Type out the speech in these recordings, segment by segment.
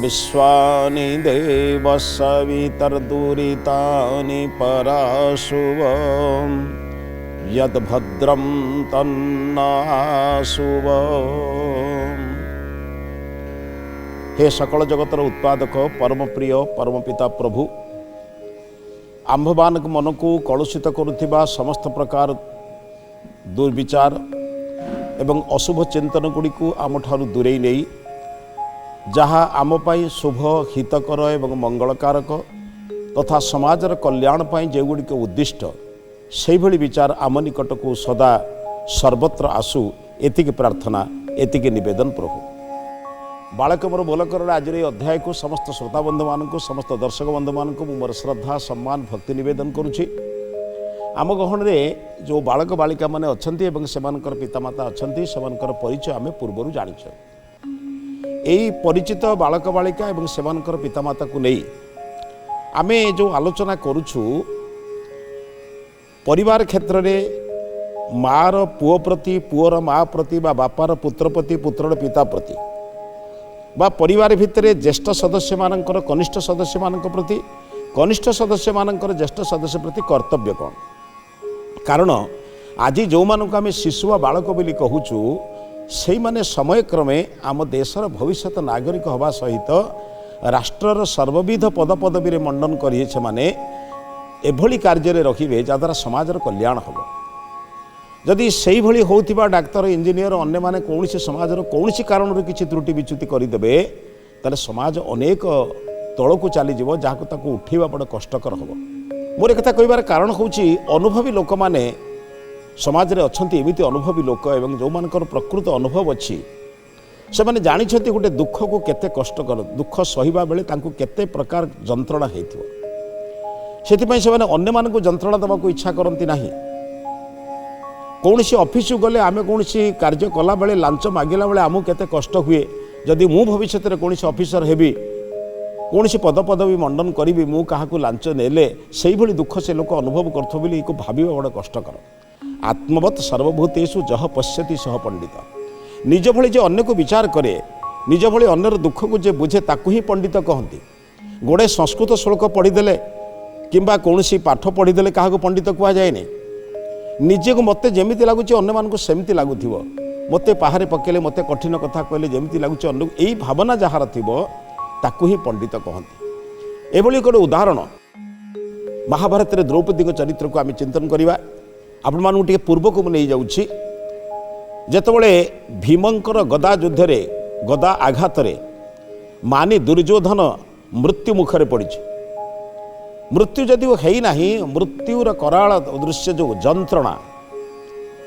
विश्वानि देव सवितर्दुरितानि पराशुव यद्भद्रं तन्नाशुव। हे सकल जगतर उत्पादक परम प्रिय परम पिता प्रभु, आम्भमान मन को कलुषित करुथिबा समस्त प्रकार दुर्विचार एवं अशुभ चिंतन गुड़ी को आम ठारू दूरेई नहीं जहाँ आम पाई शुभ हितकर एवं मंगलकारक तथा समाजर कल्याण पाई जे गुड़िक उद्दिष्ट से भली विचार आम निकट को सदा सर्वत्र आसु एतिक प्रार्थना एतिक निवेदन प्रभु। बालक मोर बोलकर आज अध्याय को समस्त श्रोताबंधु मान समस्त दर्शक बंधु मान मोर श्रद्धा सम्मान भक्ति निवेदन करुच्ची। आम गहन में जो बालक बालिका माने अच्छंती एवं सेमानकर पितामाता अच्छंती सेमानकर परिचय आमे पूर्वरु जानिछे। एई परिचित बालक बालिका एवं सेमानकर पितामाता को नहीं आमे जो आलोचना करुछु परिवार क्षेत्र में मार पुओ प्रति पुओर माँ प्रति बा बापार पुत्र प्रति पुत्रर पिता प्रति बा परिवार भितर ज्येष्ठ सदस्य मानकर कनिष्ठ सदस्य मानक प्रति कनिष्ठ सदस्य मानकर ज्येष्ठ सदस्य प्रति कर्तव्य कौन। कारण आज जो मानक आम शिशु व बालक बोली कहूचु से माने समय क्रमे आम देशर भविष्यत नागरिक हवा सहित राष्ट्रर सर्वविध पदपदवी में मंडन करिए माने एभली कार्य रखिए जद्वारा समाजर कल्याण हम। जदि से भली होतिबा डाक्तर इंजीनियर अन्य माने कौन समाजर कौन कारण किसी त्रुटि विच्युति करदे ताले समाज अनेक तल को चलीज जहाँ उठेबा बड़ कष्टकर हम। मोर एक कहबार कारण हूँ अनुभवी लोक मैंने समाज में अच्छा एमती अनुभवी लोक एवं जो मानकर प्रकृत अनुभव अच्छी से मैंने जानते गोटे दुख को केते कष्टकर दुख सहिबा बेले तांको केते प्रकार जंत्रणा होइथिबो सेथिपई से माने अन्य मानक जंत्रणा देवा को इच्छा करती नहीं। कौन सी ऑफिस गले आम कौन सी कार्य कला बेले लांच मागिला बेले आमको केते कष्ट हुए जदि मु भविष्य में कौन ऑफिसर हेबी कौन सी पदपदवी मंडन करी मु क्या लांच नेले से भली दुख से लोक अनुभव करथो बोली को भाबिबा बड़ कष्टकर। आत्मवत सर्वभूतेषु जह पश्यति सह पंडित निज भली जे अन्य को विचार करे निज भली अन्यर दुख को जे बुझे ताकू ही पंडित कहती। गोड़े संस्कृत श्लोक पढ़ीदे किंबा कौन सी पाठ पढ़ीदे क्या पंडित कह जाए निजे को मत जमी लगुच अन्न मान सेमती लगुथ मत पहाड़े पकेले मत कठिन कथा कहले जमी लगुच अन्न यही भावना जार थी ताकू ही पंडित कहती। एभली गोटे उदाहरण महाभारत रे द्रौपदी चरित्र को आम चिंतन करवा आपण मानू टे पूर्व को नहीं जाऊँगी। जेतबले भीमंकर गदा युद्ध रे गदा आघात रे मानी दुर्योधन मृत्यु मुखरे पड़ी मृत्यु जदि है नहीं मृत्युर कराल दृश्य जो जंत्रणा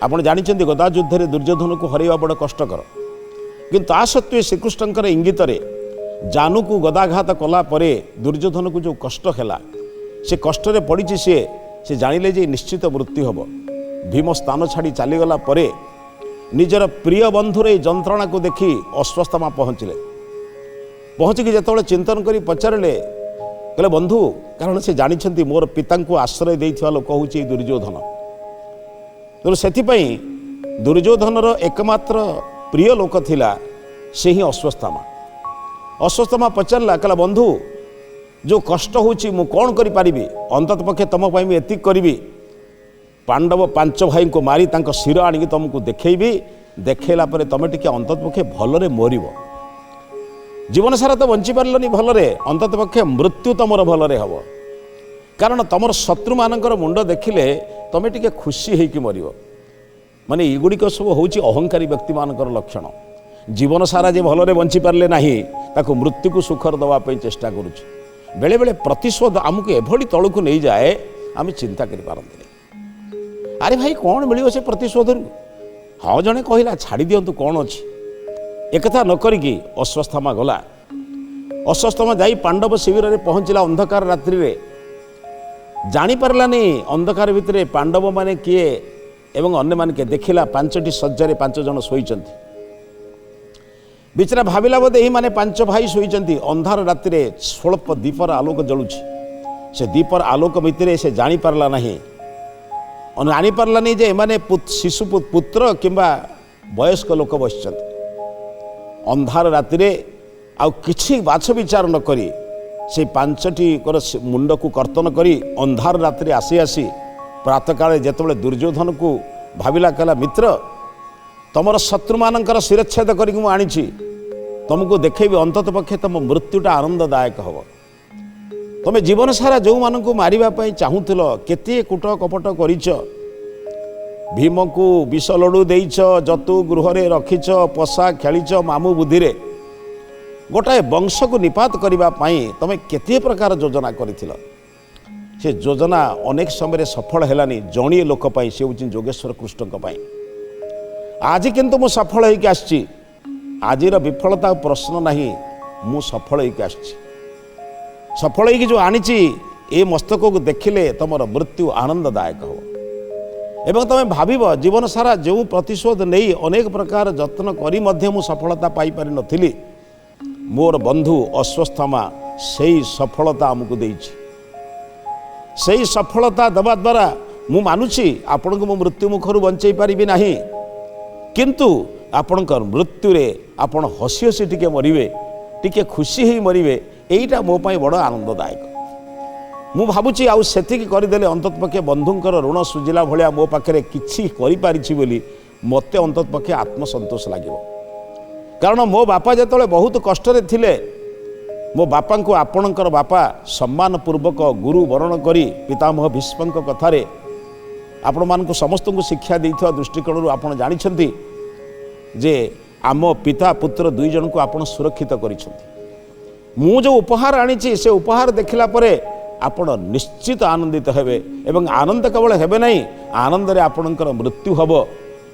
आपड़ जानते गदा युद्ध रे दुर्योधन को हरवा बड़ कष्टकर किंतु ता सत्वे श्रीकृष्णकर इंगित जानू को गदाघात कला परे दुर्योधन को जो कष्ट है से कष्ट पड़ी से जानिले जे निश्चित मृत्यु हम। भीम स्थान छाड़ी चलीगला परे निजर प्रिय बंधुर जंत्रणा को देखी अश्वस्थमा पहुँचले पहुँचिकी जिते चिंतन करी पचारे कहले बंधु कारण से जानते मोर पिता को आश्रय देइथिबा लोक हूँ दुर्योधन तेणु से दुर्योधनर एकमात्र प्रिय लोक थिला से ही अश्वस्थमा पचारा कहला बंधु जो कष्ट होची मु कौन करि पारिबी अंतत पक्षे तुम पाई मु एतिक करिबी पांडव पांच भाई को मारी तांको शिर आनिक तुमको देखैबी देखैला परे तमे टिके अंतत पक्षे भलरे मरिबो जीवन सारा तो बंची पारलनी भलरे अंतत पक्षे मृत्यु तुमर भलरे हब कारण तुमर शत्रु मानकर मुंड देखिले तमे टिके खुशी होइकी मरिबो माने एगुड़िक सब होची अहंकारी व्यक्ति मानकर लक्षण जीवन सारा जे भलरे बंची पारले नाही ताको मृत्यु को सुखर दवा पई चेष्टा करूची बेले बेले प्रतिशोध आमको एभली तलू को नहीं जाए आम चिंता करि पारंती अरे भाई कौन मिलियो से प्रतिशोध हाँ जड़े कहला छाड़ी दिंतु कौन अच्छी एक न करिकी अश्वस्थमा गला अश्वस्थमा जाई पांडव शिविर में पहुँचला अंधकार रात्रि रे जानी पारलानी अंधकार भितर पांडव माने किए एवं अन्य मान के देखिला 5टी शज्या 5 जन शोइचंती बिचरा भाविला बोधे यही माने 5 भाई शोइचंती अंधार रात्रि रे स्वल्प दीपर आलोक जलुची से दीपर आलोक भितर से जानी पारला नहीं जानी पारलानी जे माने शिशु पुत्र किंबा वयस्क लोक बसचंती अंधार रात्रि आउ किछि बाछ विचार न करी से पांचटी मुंड को कर्तन करी अंधार रात्रि आसी आसी प्रातः काले जेतबेले दुर्योधन को भाविला कहला मित्र तुमर शत्रु मानकर शिरच्छेद करी आनी तुमको देखेबी अंतत पक्षे तुम मृत्युटा आनंददायक हम तुम जीवन सारा जो मान को मारिबा चाहूल केते कूट कपट करिच भीम को विष लडू देइछ जतु गृह रखिच पशा खेलीच मामू बुद्धि रे गोटाए वंश को निपात करने तुम केते प्रकार योजना करिथिल से योजना अनेक समय सफल हेलानी जणिए लोक से हूँ जोगेश्वर कृष्ण आज किंतु मु सफल होइक आछि आजिर विफलता प्रश्न नहीं मु सफल होइक आछि सफल होइक जो आनीची ए मस्तक को देखिले तुमर मृत्यु आनंददायक हो एवं तुम भाविब जीवन सारा जो प्रतिशोध नहीं अनेक प्रकार जत्न करी मध्य मु सफलता पाई पारि नथिली मोर बंधु अश्वस्थामा से सफलता आमको देइछि से सफलता दबा द्वारा मु मानुछि आपण को मृत्यु मुखर बंचई पारिबि नाही किंतु आपणकर मृत्यु रे आपण हसी हसी टिके मरिबे टिके खुशी ही मरिबे एईटा मो पाई बड़ आनंददायक मु भाबुछि आउ सेतिकी करदेले अंतत पक्षे बंधुंकर ऋण सुझिला भलिया मो पाखरे किछि करि पारिछि बोली मते अंतत पक्षे आत्मसंतोष लागिबो कारण मो बापा जेतले बहुत कष्ट रे थिले मो बापा को आपणकर बापा सम्मान पूर्वक गुरु वरण करी पितामह भीष्मक कथारे आपण मानक समस्त को शिक्षा देइथवा दृष्टिकोण आपण जानिछंती जे आम पिता पुत्र दुई जन को आपण सुरक्षित करिछंती मु जो उपहार आनीछि से उपहार देखिला परे आपण निश्चित आनंदित हेबे एवं आनंद केवल हेबे नहीं आनंद रे आपणकर मृत्यु हबो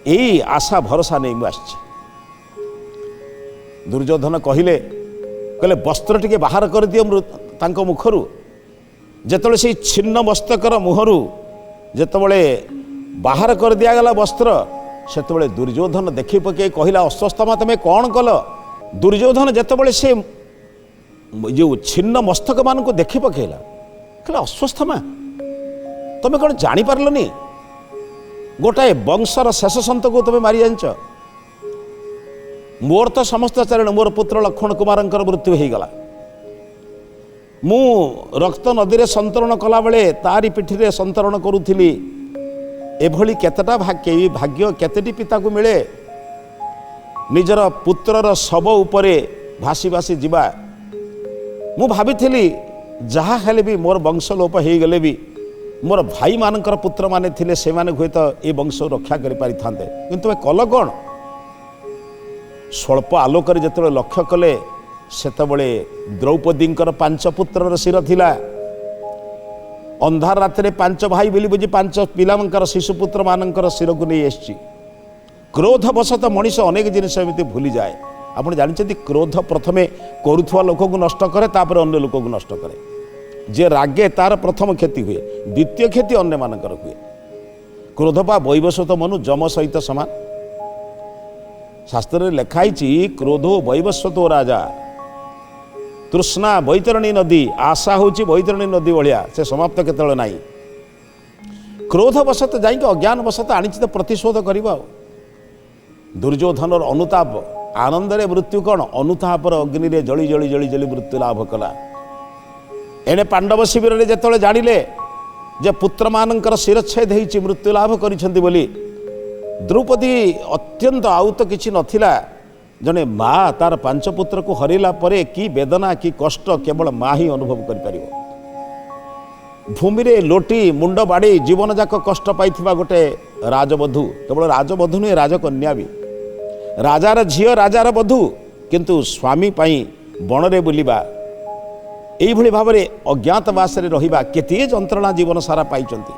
एई आशा भरोसा नै मु आछि दुर्योधन कहले वस्त्र टिके बाहर कर दियो तांको मुखरु जेतबेले से छिन्न मस्तकर मुहरु जेतबेले बाहर कर दिया गला वस्त्र सेतबेले दुर्योधन देखि पके कहला अस्वस्थमा तमे कौन कल दुर्योधन जेतबेले से जो छिन्न मस्तक मान को देखि पकेला कहला अस्वस्थमा तमे कौन जानी पारलनी गोटाए वंशर शेष संत को तमे मारी जांच मोर तो समस्त चारण मोर पुत्र लक्ष्मण कुमार मृत्यु हो गला मु रक्त नदी रे संतरण कला बेले तारी पिठी रे संतरण करूथली एभली केतटा भाग्य केतेटी पिता को मिले निजर पुत्रर शव उपरे भासी भासी जीवा मु भाविथिली जहा हेले भी मोर वंश लोप हो गले भी मोर भाई मानकर पुत्र माने थिले से माने हुए तो ए वंश रक्षा करि पारि थांते किंतु कल कौन स्वल्प आलोक जिते लक्ष्य कले सेतबले द्रौपदी 5 पुत्रर शिर थिला अंधार रात 5 भाई बोली बुझी 5 पिलामंकर शिशुपुत्र मानकर शिर को नहीं आसी क्रोध बशत मनीष अनेक जिनिस एमती भूली जाए आप जानते क्रोध प्रथमे करुवा लोक को नष्ट करे तापर अन्य लोक को नष्ट करे जे रागे तार प्रथम क्षति हुए द्वितीय क्षति अन्य मानकर हुए क्रोध पा वैवस्वत मनु जम सहित समान शास्त्र लिखाई क्रोधो वैवस्वतो राजा तृष्णा बैतरणी नदी आशा हूँ बैतरणी नदी भाया से समाप्त केतले नाई क्रोध बशत जा अज्ञान बशत आनी तो प्रतिशोध कर दुर्योधन अनुताप आनंद रे मृत्यु कौन अनुतापर अग्नि रे जली जली जली जली मृत्यु लाभ कला एणे पांडव शिविर में जिते जानिले जे पुत्र मानकर शिरच्छेद होती मृत्यु लाभ करिसेंती बोली द्रौपदी अत्यंत आउ तो किसी नथिला जने माँ तार 5 पुत्र को हरैला परे कि वेदना कि कष्ट केवल माँ ही अनुभव कर पारिबो भूमि रे लोटी मुंड बाड़ी जीवन जाक कष्ट पाइथिबा गोटे राजबधू केवल राजबधू नुहे राजकन्या भी राजार झील राजार बधू किंतु स्वामी पाई बण रे बुलिबा एई भली भाव में अज्ञातवास रे रहिबा केते जंत्रणा जीवन सारा पाइचंती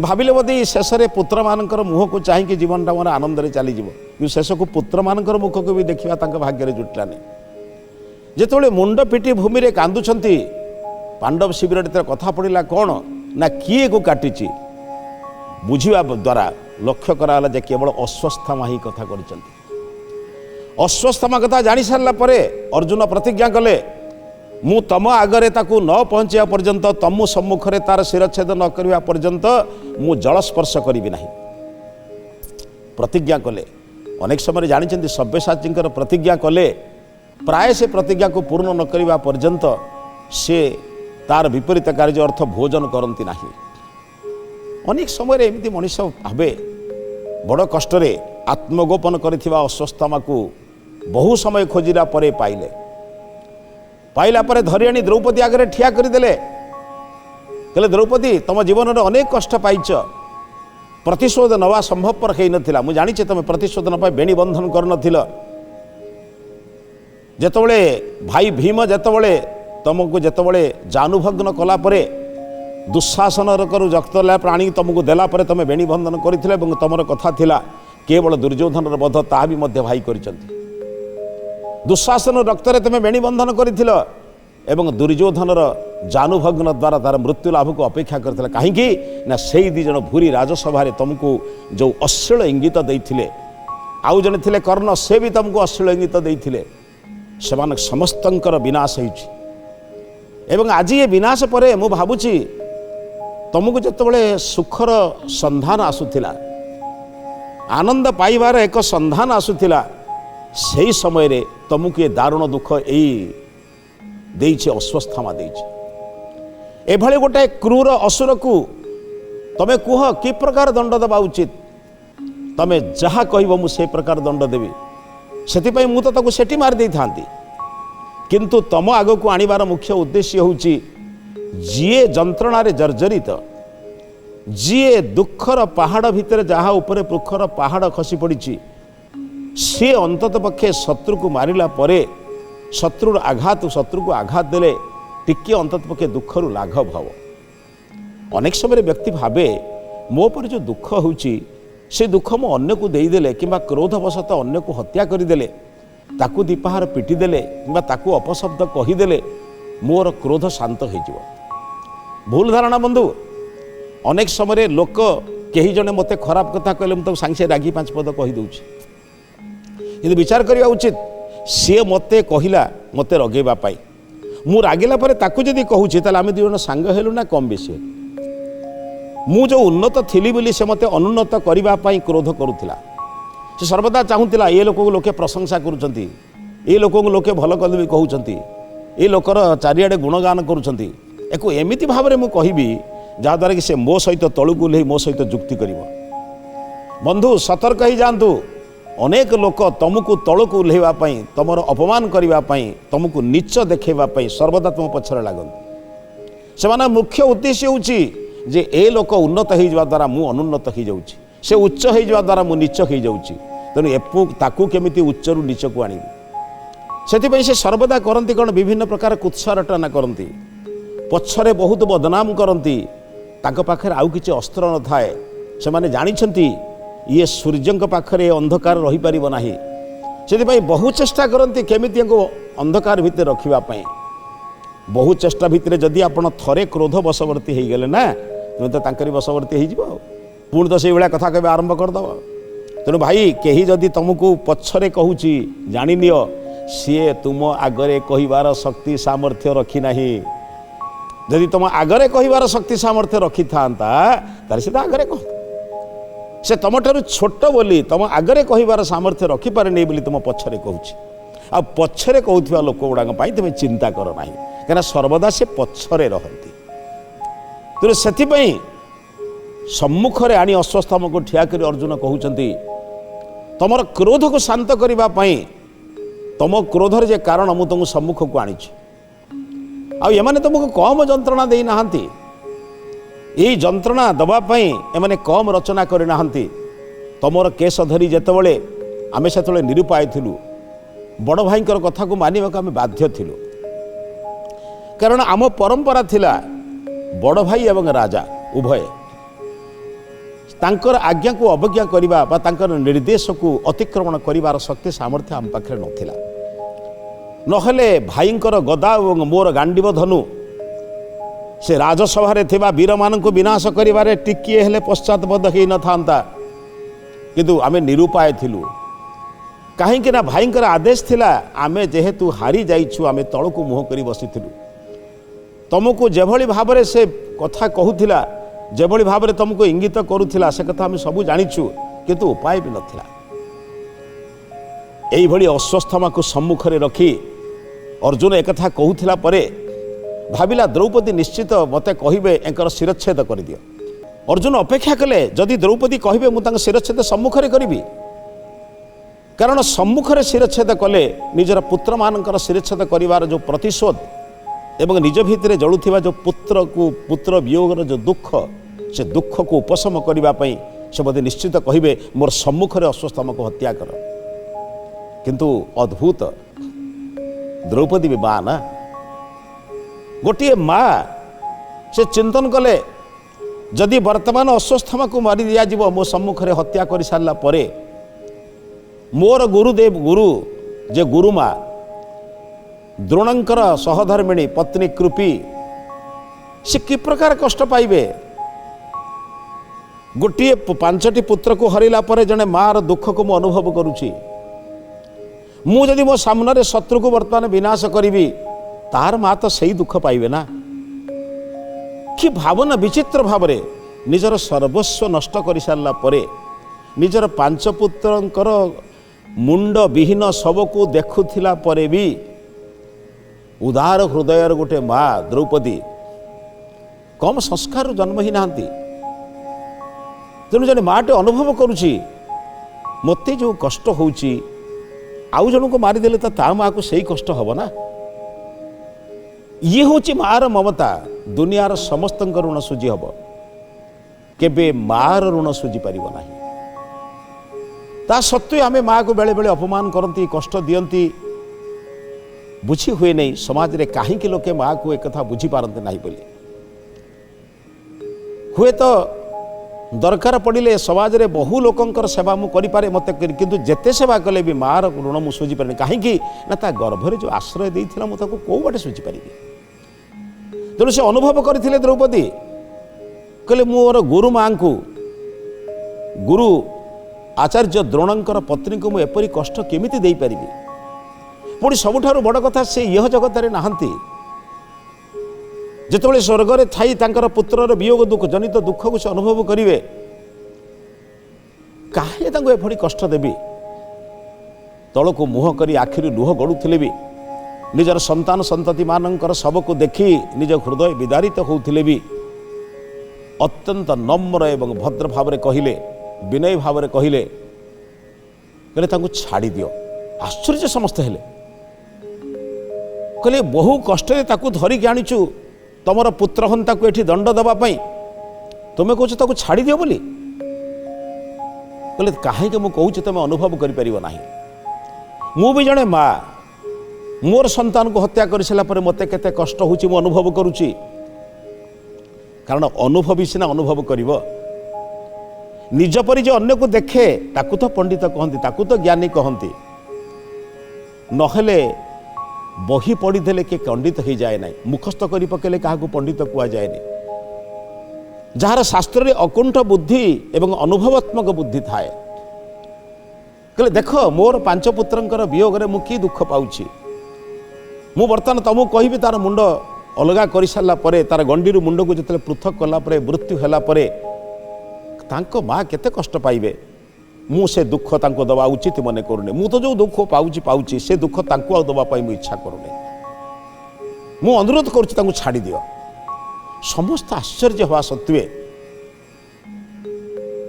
भाविले बोधे शेष में पुत्र मानकर मुह को चाहिए जीवनटा मोर आनंद रे चली कि शेष को पुत्र मानकर मुख को भी देखा भाग्य जुटलानी जिते मुंड पिटी भूमि रे कांदुछंती पांडव शिविर कथा पड़ा कौन ना किए को काटी बुझा द्वारा लक्ष्य कराला जे केवल अस्वस्थमा ही कथा कर अस्वस्थमा कथा जानी सारा पर अर्जुन प्रतिज्ञा कले मु तम आगरे ताकू न पहुँचा पर्यंत तमु सम्मुख में तार शिरच्छेद न करने पर्यंत मु जल स्पर्श करी ना प्रतिज्ञा कले अनेक समय जानते सब्यसाची प्रतिज्ञा कले प्राय से प्रतिज्ञा को पूर्ण न करने पर्यंत से तार विपरीत कार्य अर्थ भोजन करती ना। अनेक समय एमती मनीष भावे बड़ कष्ट आत्मगोपन करिथिबा अस्वस्थमा को बहु समय खोजिला परे पाइला परे धरी आनी द्रौपदी आगे ठिया करदेले। कहले द्रौपदी तुम जीवन में अनेक कष्ट पाइच, प्रतिशोध नवा संभवपर हो नाला। मुझे जानी तुम प्रतिशोध न बेणी बंधन कर जेतबले भाई भीम जेतबले तुमको जेतबले जानुभग्न कला परे दुशासन जक्तला प्राणी तुमको देला परे तुम बेणी बंधन करथिले एवं तुमर कथा थिला केवल दुर्योधन बध ता भी मध्य भाई करिसंती। दुशासन रक्त रे तुम बेणी बंधन करथिल एवं दुर्योधन जानुभग्न द्वारा तार मृत्यु लाभ को अपेक्षा करथिला। काहेकि ना सेई दी जन भूरी राजसभा तुमको जो अश्लील इंगित देइथिले, आउ जने थिले कर्ण से भी तुमको अश्लील इंगित देइथिले। सेमान समस्तंकर विनाश होइछि एवं आज ये विनाश परे मु भाबुछि तुमको जेतबले सुखर संधान आसुथिला, आनंद पाइबार एक संधान आसुथिला, सेई समय रे तुमको ये दारुण दुख एई देइछि, अस्वस्थमा देइछि। एभली गोटे क्रूर असुर को तमे कुह कि प्रकार दंड देवा उचित, तमे जहा कहब मु से प्रकार दंड देवी। सेतिपई मु तो ताको सेठी मार देई थांती, किंतु तम आग को आनिबार मुख्य उद्देश्य होउछि जीए जंत्रणा रे जर्जरित, जीए दुखर पहाड़ भितर जहा ऊपर पुखर पहाड़ खसी पड़ी सी अंतत पक्षे शत्रु को मारिला परे शत्रु आघात शत्रु को आघात देले टिके अंतत पक्षे दुखरु लाघव भाव। अनेक समय व्यक्ति भावे मो पर जो दुख होउछि से दुख मो अन्य को देदेले किंबा क्रोधवशत अन्य को हत्या करदेले, ताकू दीपहार पिटिदेले किंबा ताकू अपशब्द कहीदेले मोर क्रोध शांत हो। भूल धारणा बंधु। अनेक समय लोक कहीं जने मते खराब कथा कहले मुझे सांगे रागी 5 पद कहीदे, कि विचार करवा उचित सी मते कहला मते रगेबा पाई, मु रागिला परे ताकू जदि कहूछि ताले आमे दुई जण सांग हेलु ना कम बेसी। मु जो उन्नत थिली बोली से मते अनुन्नत करबा पाई क्रोध करुथिला। से सर्वदा चाहूला ये लोक को लोके प्रशंसा करुचंती, ये लोक को लोके भल कल भी कहउचंती, ये लोकर चारिआडे गुणगान करुचंती। एको एमिति भाव में कहबी जहाँद्वारा कि से मो सहित तलुक ओह्लई मो सहित जुक्ति करिवो। बंधु सतर्क ही जातु, अनेक लोक तुमको तलुक ओह्लैवा पई, तुमर अपमान करिवा पई, तुमको नीच देखैवा पई सर्वदा तुम पछरे लागंती। सेमाना मुख्य उद्देश्य होउची जे ए लोक उन्नत हो जावा द्वारा मु अनुन्नत हो जाउची, से उच्च हो जावा द्वारा मु नीच हो जाउची। तेणु एपु ताकू केमिति उच्चरु नीच को आनिबी, सेथिपई से सर्वदा करंती कौन विभिन्न प्रकार कुत्सा रटना करंती, पछरे बहुत बदनाम करंती। ताक पाखरे आउ किछि अस्त्र न थाए, से माने जानिछंती ये सूर्यंक पाखरे अंधकार रही परिबो नाही, सेथिपई बहु चेष्टा करंती केमिति को अंधकार भितर रखिबा पई। बहु चेष्टा भितर जदि आपण थरे क्रोध बशवर्ती हो गले ना, तुम तो तांकरी बशवर्ती हो पुणी तो से भाया कथा कहबे आरंभ करदब। तेणु भाई कहीं जदि तुमको पछरे कहूची जानि नियो, सी तुम आगरे कहिबार शक्ति सामर्थ्य रखी नाही। जदि तुम आगरे कहिबार शक्ति सामर्थ्य रखी थांता तार सीधा आगरे कह, से तुम ठारू छोट बोली तुम आगरे कहिबार सामर्थ्य रखी पारे नहीं बोली तुम पछरे कहूची। आ पछरे कहउथिबा लोक गुडाक पई तुम चिंता कर नाही, कहना सर्वदा से पछरे रहंती। तेणु सेथिपई सम्मुखरे आनी अस्वस्थम को ठिया करी अर्जुन कहउचंती तुमर क्रोध को शांत करबा पई, तुम क्रोधर जे कारण मु तुमको सम्मुख को आनीछि। आ एमाने तुमको कम जंत्रणा देई नाहंती, यही जंत्रणा दबा पई एमाने कम रचना करि नाहंती। तुमर केस धरी जेतबेले आमे सेतबेले निरुपाय थिलु, बड़ भाईंकर कथा को मानिबा को आमे बाध्य थिलु, कारण आम परंपरा थिला बड़ भाई एवं राजा उभय तांकर आज्ञा को अवज्ञा करिबा बा तांकर निर्देश को अतिक्रमण करिबार शक्ति सामर्थ्य आम पाखरे नथिला। नहले भाईंकर गदा एवं मोर गांडीव धनु से राजसभा थिबा वीर मानक विनाश करिबारे टिकिए हेले पश्चातपद हेई न थांता, किंतु आमे निरुपाय थिलु। काहेकि ना भाईंकर आदेश थिला, आमे जेहेतु हारी जाइछु आमे तळको मुह करी बसिथिलु। तुमको जेभली भाबरे से कथा कहूथिला, जेभली भाबरे तुमको इंगित करूथिला, से कथा आमे सब जानिछु, किंतु उपाय भी नथिला। এইভাবে অশ্বত্থামা সম্মুখে রখি अर्जुन एक कहूला भाविला द्रौपदी निश्चित मते कहे एंकर शिरच्छेद कर दियो। अर्जुन अपेक्षा कले जदि द्रौपदी कहे मुझे शिरच्छेद सम्मुखें करी, कारण सम्मुखें शिरच्छेद कले निजर पुत्र मानकर शिरच्छेद कर जो प्रतिशोध एवं निज भितर जलुवा जो पुत्र वियोगर जो दुख से दुख को उपशम करने से बोधे निश्चित कहे मोर सम्मुखें अश्वत्थामा को हत्या कर। किंतु अद्भुत द्रौपदी भी माँ ना, गोटे माँ से चिंतन कले जदि वर्तमान अश्वत्थामा को मारी दिया मो सम्मुखें हत्या कर सारा परे मोर गुरुदेव गुरु जे गुरुमा द्रोणंकर सहधर्मिणी पत्नी कृपी से कि प्रकार कष्ट पाइबे। गोटे 5टी पुत्र को हरला पर जड़े मार दुख को मु अनुभव करुची। मुझे मो सामने शत्रु को वर्तमान विनाश करी तार माँ तो सही दुख पाइबे ना। कि भावना विचित्र भाव निजर सर्वस्व नष्ट कर सारा परे निजर 5 पुत्रंकर मुंड विहीन सब को देखुला परे भी उदार हृदयर गोटे माँ द्रौपदी कम संस्कार जन्म ही नहांती। तेणु जन माटे अनुभव करुची मते जो कष्ट होउची आउ जन को मारिदेले तो ता माँ को सही कष्ट हम ना। ये हूँ मार ममता दुनियार समस्त ऋण सुझी हम केबे मार ऋण सुझी पार ना। ता सत्वे आमे माँ को बेले बेले अपमान करती कष्ट दियंती बुझी हुए नहीं समाज रे कहीं लोके माँ को एक कथा बुझी पारते नहीं बोली हुए तो दरकार पड़े समाज रे बहु लोकंकर सेवा मु करि पारे मते किंतु जेते सेवा कले भी मार ऋण मु सुझी पारे कहीं ना ता गर्भरे जो आश्रय देइथिला मु ताको को बाटे सुझी पारिबी। तेणु से अनुभव करथिले द्रौपदी कहले मोर गुरु माँ को गुरु आचार्य द्रोणंकर पत्नी को मु एपरी कष्ट केमिति देई पारिबी। पुणी सबुठारु बड़ कथा से यह जगत रे नाहंती जितेबाला स्वर्ग रे थाई तांकर पुत्रर वियोग दुख जनित दुख को से अनुभव करिवे काहे तांको एपरी कष्ट देबी। तल को मुह करी आखिरी लुह गड़ुथिले भी निजर संतान संतति मानकर सबको देखी निज हृदय विदारित होउथिले भी अत्यंत नम्र एवं भद्र भाव रे कहिले विनय भाव रे कहिले कहले तांको छाड़ी दियो। आश्चर्य समस्त हेले कहले बहु कष्ट ताकू धरिक आनीचु तुमर पुत्र हंता को एठी दंड दबा पई तुमे कहछ ताकू छाड़ी दियो बोली। कहले काहे के मु कहूछ तुमे अनुभव करि परिबो नाही। मु भी जणे माँ मोर संतान को हत्या कर सारा पर मते केते कष्ट होउची मु अनुभव करूची। कारण अनुभवी सिना अनुभव करिवो निज परि जो अन्य को देखे ताकू तो पंडित कहंती ताकू तो ज्ञानी कहंती नहेले बही पढ़ी देले के पंडित हो जाए ना मुखस्थ कर पकेले क्या पंडित कुआ जाए जार शास्त्र रे अकुंठ बुद्धि एवं अनुभवात्मक बुद्धि थाए। कहले देख मोर 5 पुत्रंकर वियोग मु कि दुख पाउछि मु बर्तमान तुमको कहबी तार मुंड अलगा कर सारा परे तार गंडीरू मुंड को जिते पृथक कला परे मृत्यु हैला परे तांको माँ केते कष्ट पाइबे मु से दुख तांको दबा उचित मने करूने। मु तो जो दुख पाउची से दुख तांको दबा पाई मु इच्छा करूने। मु अनुरोध करूची तांको छाड़ी दियो। समस्त आश्चर्य हवा सत्वे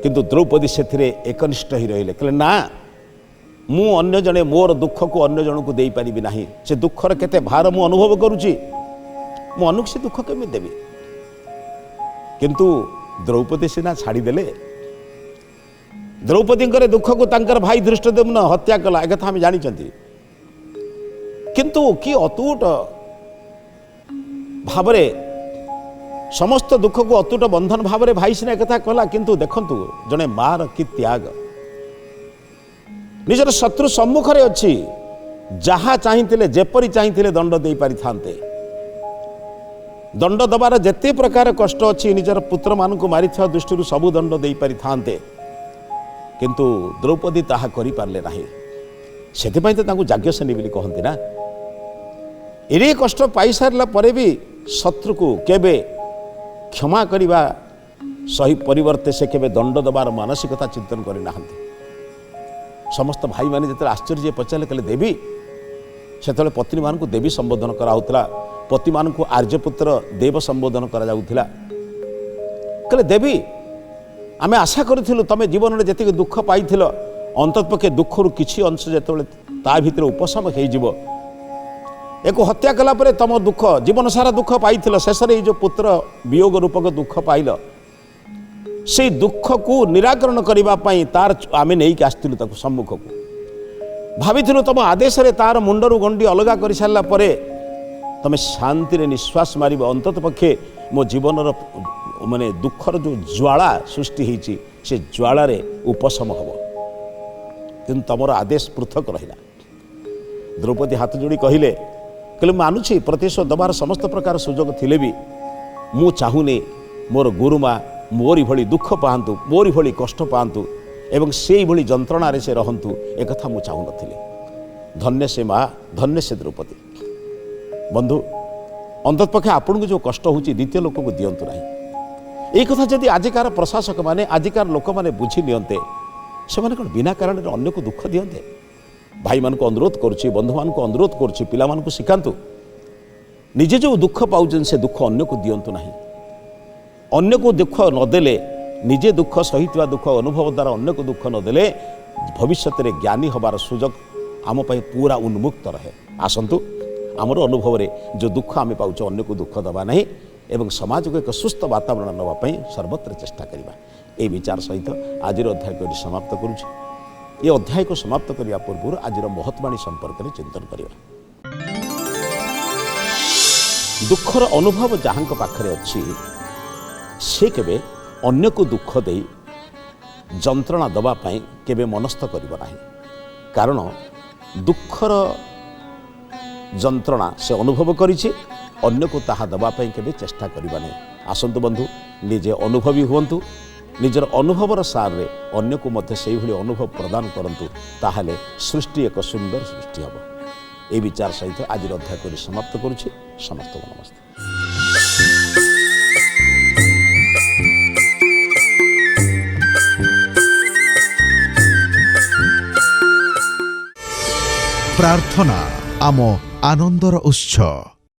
किंतु द्रौपदी सेथिरे एकनिष्ठ ही रहिले कहले ना मु अन्य जने मोर दुख को अन्य जन को देई पारिबी नाही। से दुखर केते भार मु अनुभव करूची मु अनुक से दुख केमि देबी। किंतु द्रौपदी सिना छाड़ी देले। द्रौपदी दुख को तांकर भाई धृष्टद्युम्न हत्या कला एक आम जानी किंतु कि अतुट भावरे समस्त दुख को अतुट बंधन भावरे भाई सिना एक कला किंतु देखंतु जने मार कि त्याग निजर शत्रु सम्मुखरे अछि जहा चाहिथिले जेपरि चाहिथिले दंड देई पारि थांते। दंड दबार जेते प्रकार कष्ट अछि निजर पुत्र मान को मारि था दृष्टि सबु दंड देई पारि थांते किंतु द्रौपदी ताहा करि पारले नाही। सेथिपाई तो तांको जाज्ञसेनी बोली कहंती ना। एरे कष्ट पाई सारला परे भी शत्रु को केबे क्षमा करिबा सही परिवर्ते से केबे दंड दबार मानसिकता चिंतन करि नाहंती। समस्त भाई मैंने जो आश्चर्य पचारे कहले देवी से पत्नी मान देवी संबोधन कराला पति मान आर्यपुत्र देव संबोधन करा कहले देवी आमे आशा करूँ तुम जीवन में जी दुख पाई अंततपक्षे दुखर किसी अंश जो ता भीतर उपशम हो एक हत्या कलापर तुम दुख जीवन सारा दुख पाई शेष जो पुत्र वियोग रूपक दुख पाइल से दुख को निराकरण करने तार आम नहीं आसलु सम्मुख को भाभी तुम आदेश तार मुंडरू गंडी अलग कर सारापर तुम शांति निश्वास मार अंतत पक्षे मो जीवन माने दुखर जो ज्वाला सृष्टि होती से ज्वालार उपशम हम कि तुम आदेश पृथक रहा द्रौपदी हाथ जोड़ी कहले कहले मानुछि प्रतिशोध दबार समस्त प्रकार सुजोग थिले भी मु चाहूनी मोर गुरुमा मोरी भली दुख पातु मोरी भली कष्ट पातु एवं से भली जंत्रणार से रहतु एक मु चाहू नथिले धन्य से माँ धन्य से द्रौपदी बंधु अंततपक्षे आपन को जो कष्ट होची द्वितीय लोक को दियंतु नाही एई कथा जदि आजिकार प्रशासक माने आजिकार लोक माने बुझी नियंते से माने कोन बिना कारण अन्य को दुख दियंते भाई मान को अनुरोध करुच्ची बंधु मान को अनुरोध करुच्ची पिला मान को शिखांतु निजे जो दुख पाउछन से दुख अन्य को दियंतु नाही अन्य को दुख नदेले निजे दुख सहित दुख अनुभव द्वारा अन्य को दुख नदेले भविष्य में ज्ञानी हबार सुजोग आम पूरा उन्मुक्त रहे आसतु आमर अनुभव रे जो दुख आम पाउछ अन्य को दुख दबा नहीं एवं समाज को एक सुस्थ वातावरण नापी सर्वत्र चेष्टा करवा ये विचार सहित आज अध्याय को समाप्त करुच्छे ये अध्याय को समाप्त करने पूर्व आज महत्वाणी संपर्क में चिंतन करवा दुखर अनुभव जहाँ पाखरे अच्छी से केबे अन्य को दुख दे जंत्रणा दवापाई केबे मनस्थ करिबो नाही कारण दुखर जंत्रणा से अनुभव करिछि अन्य को ताहा दवापाई केबे चेष्टा करिबा नाही आसंतु बंधु निजे अनुभवी हुवंतु निजर अनुभवर सार रे अन्य को मध्य से भली अनुभव प्रदान करंतु ताहाले सृष्टि एक सुंदर सृष्टि हबो ए विचार सहित आज अध्याय को समाप्त करुछि समस्त नमस्ते। प्रार्थना आम आनंदर उत्स।